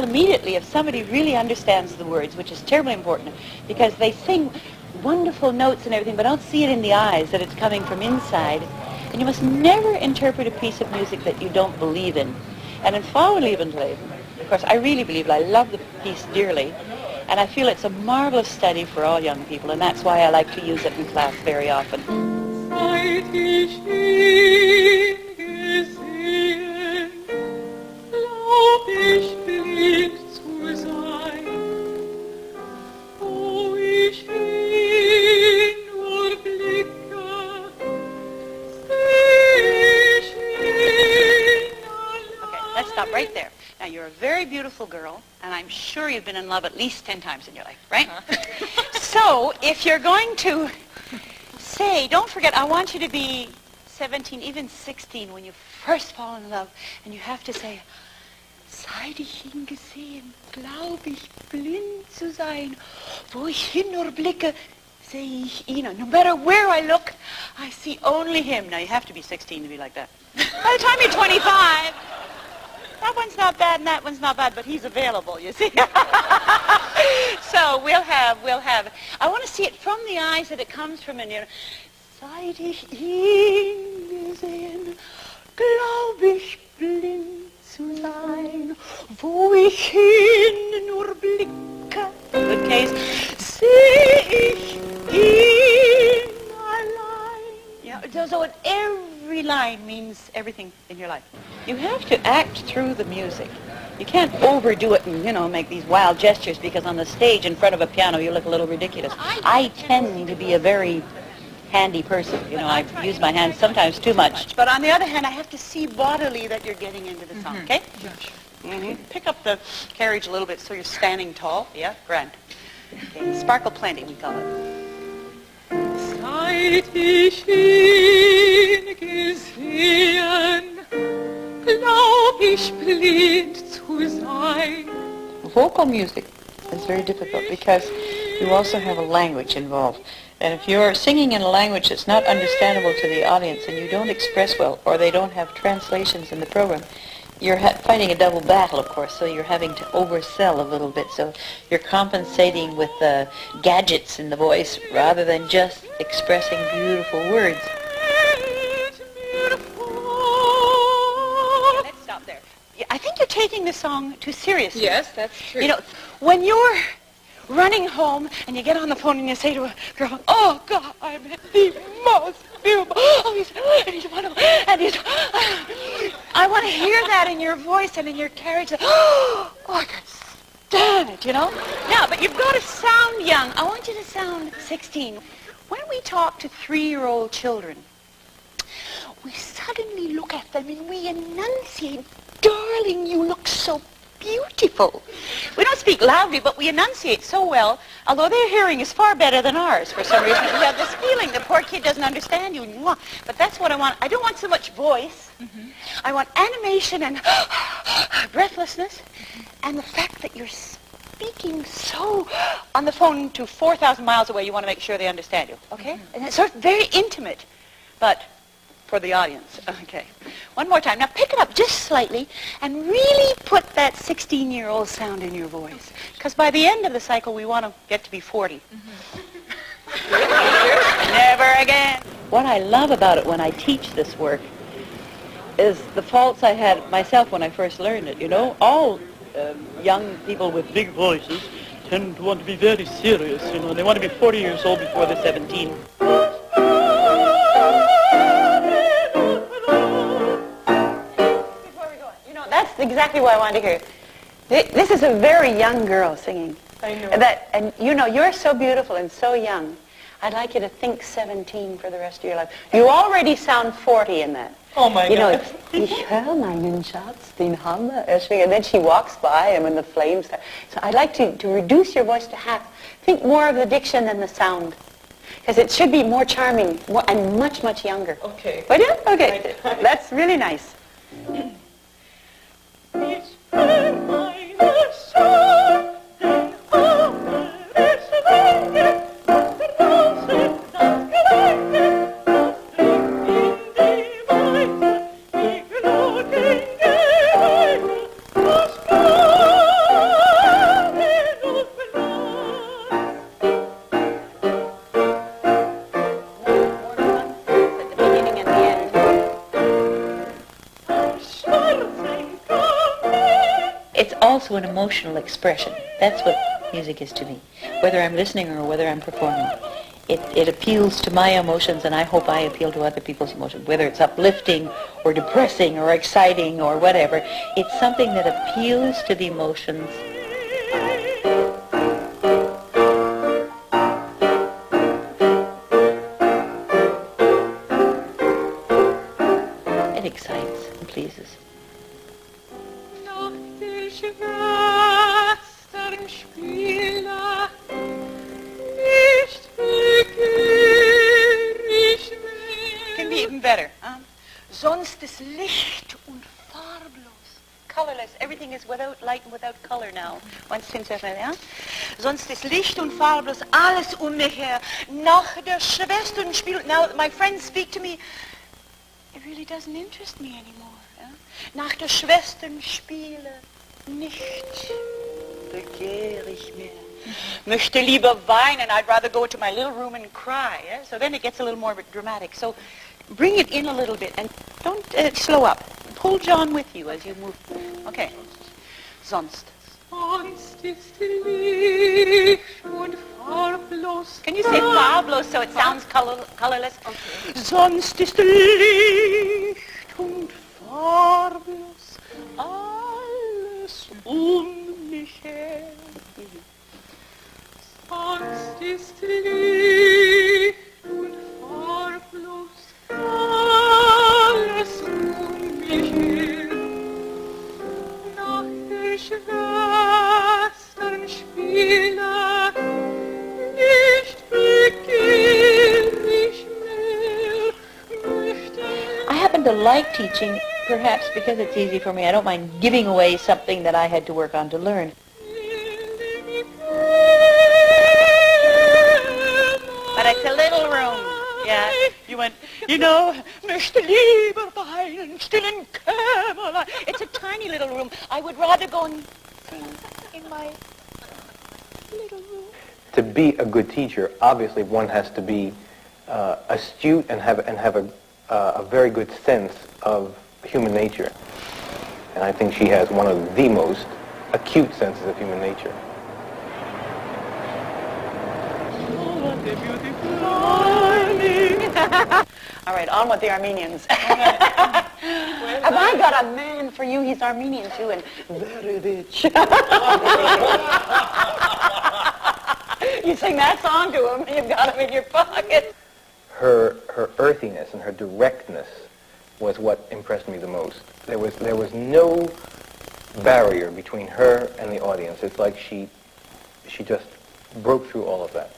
tell immediately if somebody really understands the words, which is terribly important, because they sing wonderful notes and everything, but don't see it in the eyes that it's coming from inside. And you must never interpret a piece of music that you don't believe in. And in Frauenlebensleben, of course, I really believe it. I love the piece dearly. And I feel it's a marvelous study for all young people, and that's why I like to use it in class very often. Seit ich ihn gesehen, glaub ich blind zu sein, wo ich ihn nur blicke, seh ich ihn allein. Okay, let's stop right there. Now, you're a very beautiful girl, and I'm sure you've been in love at least 10 times in your life, right? So, if you're going to say, don't forget, I want you to be 17, even 16, when you first fall in love, and you have to say, seit ich ihn gesehen, glaub ich blind zu sein, wo ich hin nur blicke, sehe ich ihn. No matter where I look, I see only him. Now, you have to be 16 to be like that. By the time you're 25... that one's not bad and that one's not bad, but he's available, you see. So we'll have, I want to see it from the eyes that it comes from, and you know, seit ich ihn gesehen, glaub ich blind zu sein, wo ich hin nur blicke, good case, seh ich ihn allein. Yeah, so every line means everything in your life. You have to act through the music. You can't overdo it and, you know, make these wild gestures, because on the stage in front of a piano you look a little ridiculous. I tend to be a very handy person. You know, I use my hands sometimes too much. But on the other hand, I have to see bodily that you're getting into the song, okay? Yes. Mm-hmm. Pick up the carriage a little bit so you're standing tall. Yeah, grand. Okay. Sparkle plenty, we call it. Seit ich ihn gesehen, glaub ich blind zu sein. Vocal music is very difficult because you also have a language involved. And if you're singing in a language that's not understandable to the audience and you don't express well, or they don't have translations in the program, you're fighting a double battle, of course, so you're having to oversell a little bit. So you're compensating with gadgets in the voice rather than just expressing beautiful words. Let's stop there. I think you're taking the song too seriously. Yes, that's true. You know, when you're running home and you get on the phone and you say to a girl, oh, God, I met the most beautiful, oh, he's wonderful, and he's, I want to hear that in your voice and in your carriage. Oh, I can't stand it, you know? Yeah, but you've got to sound young. I want you to sound 16. When we talk to 3-year-old children, we suddenly look at them and we enunciate, darling, you look so beautiful. We don't speak loudly, but we enunciate so well, although their hearing is far better than ours for some reason. We have this feeling the poor kid doesn't understand you. But that's what I want. I don't want so much voice. Mm-hmm. I want animation and breathlessness, and the fact that you're speaking so on the phone to 4,000 miles away, you want to make sure they understand you, okay? Mm-hmm. And it's sort of very intimate, but for the audience. Okay. One more time. Now pick it up just slightly and really put that 16-year-old sound in your voice. Because by the end of the cycle, we want to get to be 40. Mm-hmm. Never again. What I love about it when I teach this work is the faults I had myself when I first learned it. You know, all young people with big voices tend to want to be very serious. You know, they want to be 40 years old before they're 17. That's exactly what I wanted to hear. This is a very young girl singing. I know. And you know, you're so beautiful and so young. I'd like you to think 17 for the rest of your life. You already sound 40 in that. Oh my God. You know, it's, ich höre meinen Schatz, den Hammer erschwingen. And then she walks by him and the flames start. So I'd like to reduce your voice to half. Think more of the diction than the sound. Because it should be more charming and much, much younger. Okay. Would you? Okay. That's really nice. an emotional expression. That's what music is to me. Whether I'm listening or whether I'm performing. It appeals to my emotions, and I hope I appeal to other people's emotions. Whether it's uplifting or depressing or exciting or whatever, it's something that appeals to the emotions. It excites and pleases. Can be even better. Sonst ist Licht und farblos. Colorless. Everything is without light and without color now. Once ja? Sonst ist Licht und farblos. Alles mich her. Nach der Schwestern spielt. Now my friends speak to me. It really doesn't interest me anymore. Ja? Nach der Schwestern spiele nicht begehr ich mehr. Möchte lieber weinen. I'd rather go to my little room and cry. Yeah? So then it gets a little more dramatic. So bring it in a little bit and don't slow up. Pull John with you as you move. Okay. Sonst. Sonst ist Licht und farblos. Can you say farblos so it sounds colorless? Okay. Sonst ist Licht und farblos. Alles mich her. Sonst ist Licht und farblos, alles mich her. Nach der Schwestern spiele nicht begehr ich mehr, möchte. I happen to like teaching, perhaps because it's easy for me. I don't mind giving away something that I had to work on to learn. But it's a little room. Yeah. You went, möchte lieber weinen, stillen Kämmerlein. It's a tiny little room. I would rather go and sing in my little room. To be a good teacher, obviously one has to be astute and have a very good sense of human nature. And I think she has one of the most acute senses of human nature. All right, on with the Armenians. Have I got a man for you? He's Armenian too, and very rich. You sing that song to him, and you've got him in your pocket. Her earthiness and her directness was what impressed me the most. There was no barrier between her and the audience. It's like she just broke through all of that.